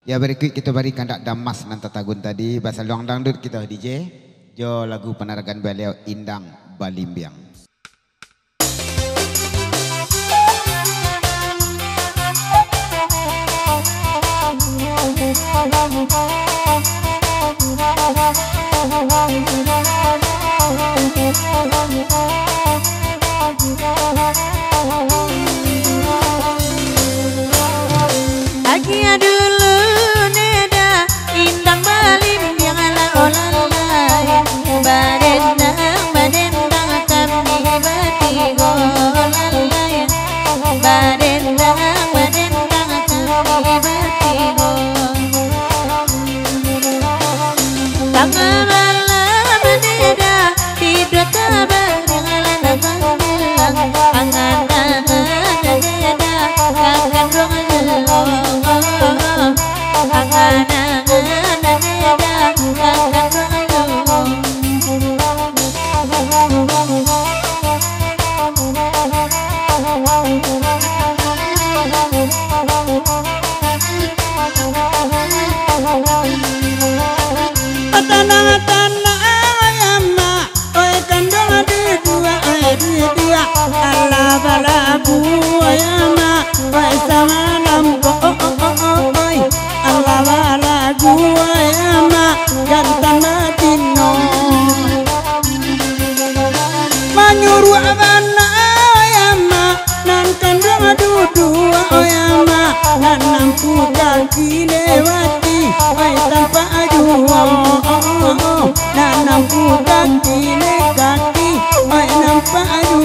Ya berikut kita berikan dak damas nan tatagun tadi bahasa luang dangdut kita DJ jo lagu penaragan beliau Indang Balimbiang. Agia dulu neda Indang Balimbiang ala olalai badendang kami batigo olalai badendang kami batigo tangan malam neda hidup tabar yang ala nabang angan neda akan dong tanah ayama oi kandung dua dia Allah balaku ayama oi sama namko oi Allah balaku ayama jantan matino manyuruh abana ayama nan kandung dua ayama nan nampu kaki lewati oi tanpa ajuang nanamku kaki kaki oi nampak aduh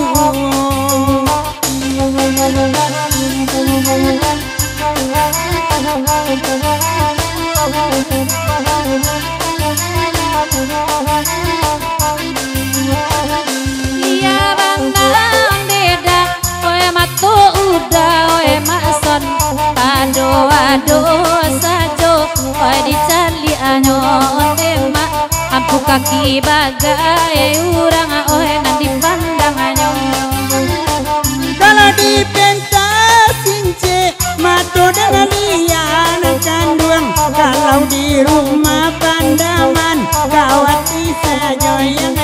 iya bandang deda oi matu udah oi mason ado sajo oi dicali anyon tema ampu kaki bagai urang oe nanti pandangannya kalau di pentas since mato dengan lian canduang kalau di rumah pandaman kawat bisa joyang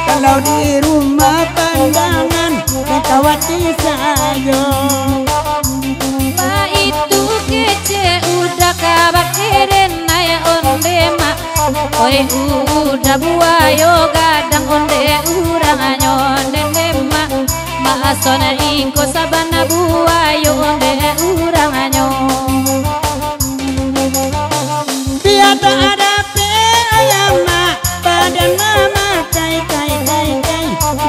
kalau di rumah pandangan kawat bisa joyang itu kece udah kabakirin naya ondema oi udah buayo gadang onde urang anyonde nema maasona ingko sabana buayo onde urang anyon tiada ada pe ayama badan mama kai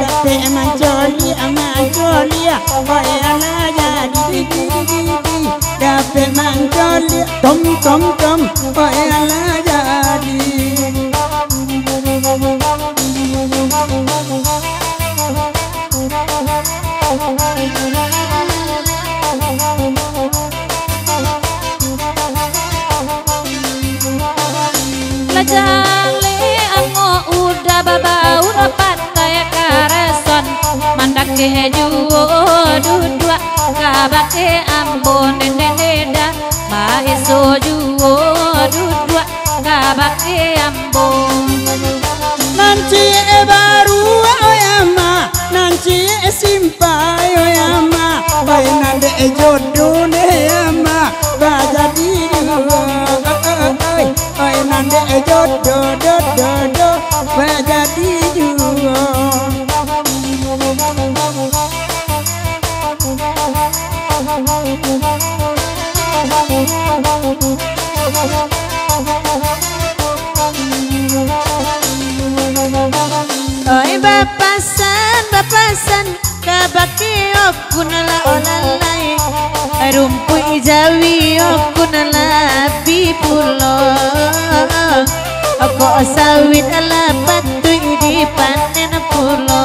dape mancoli oi ala jadi dape mancoli tom oi ala jadi lajale ango udah babau rapat kayak kareson mandak kejuo dua kabake ambon denda maeso juo dua kabake ambon nanti baru oyama nanti simpai oyama bai nande jodoh ne ama bajadi oi nande jodoh bajadi juo oi bapasan kabaki okunala olalai rumpui jawi okunala bipulo oko sawit ala patuy di panen pulo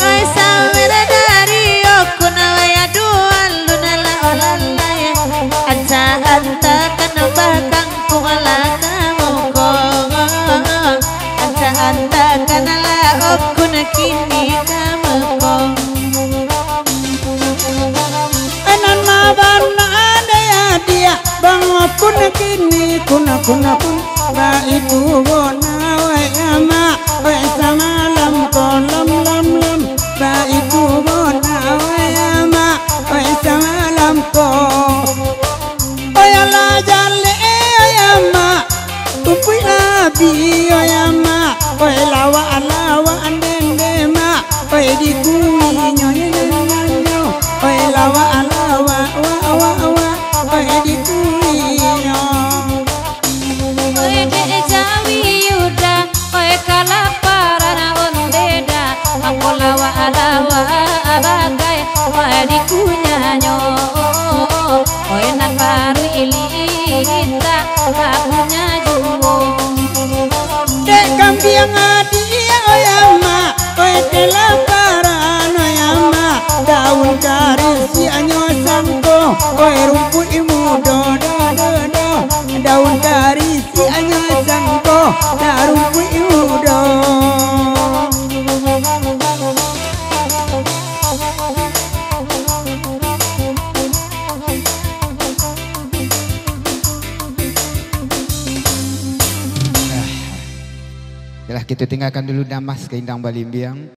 oi sawit dari okunala ya dual lunala olalai anta kan bakang kungala kamuko anta kanala okun kini kamuko dia bang kun kini kun ba itu bona wa ama wa samalam kolam lam ba itu bona wa ama wa samalam ko ya la jalle ya ma tupui nabi ya ma wa lawa alawa andende ma wa di kui nyo wa lawa alawa wa wa di kui nyo de jawi yuda oe kalaparan ondeda aku lawa alawa abagai wa kunyanyo oe nak baru ilita kapunya juwo dek kambiang adi oyama oe kalaparan oyama daun karisi anyo sangko oe rumput imu do daun karisi anyo sangko da rumput imu do Yalah kita tinggalkan dulu Damas ke Indang Balimbiang.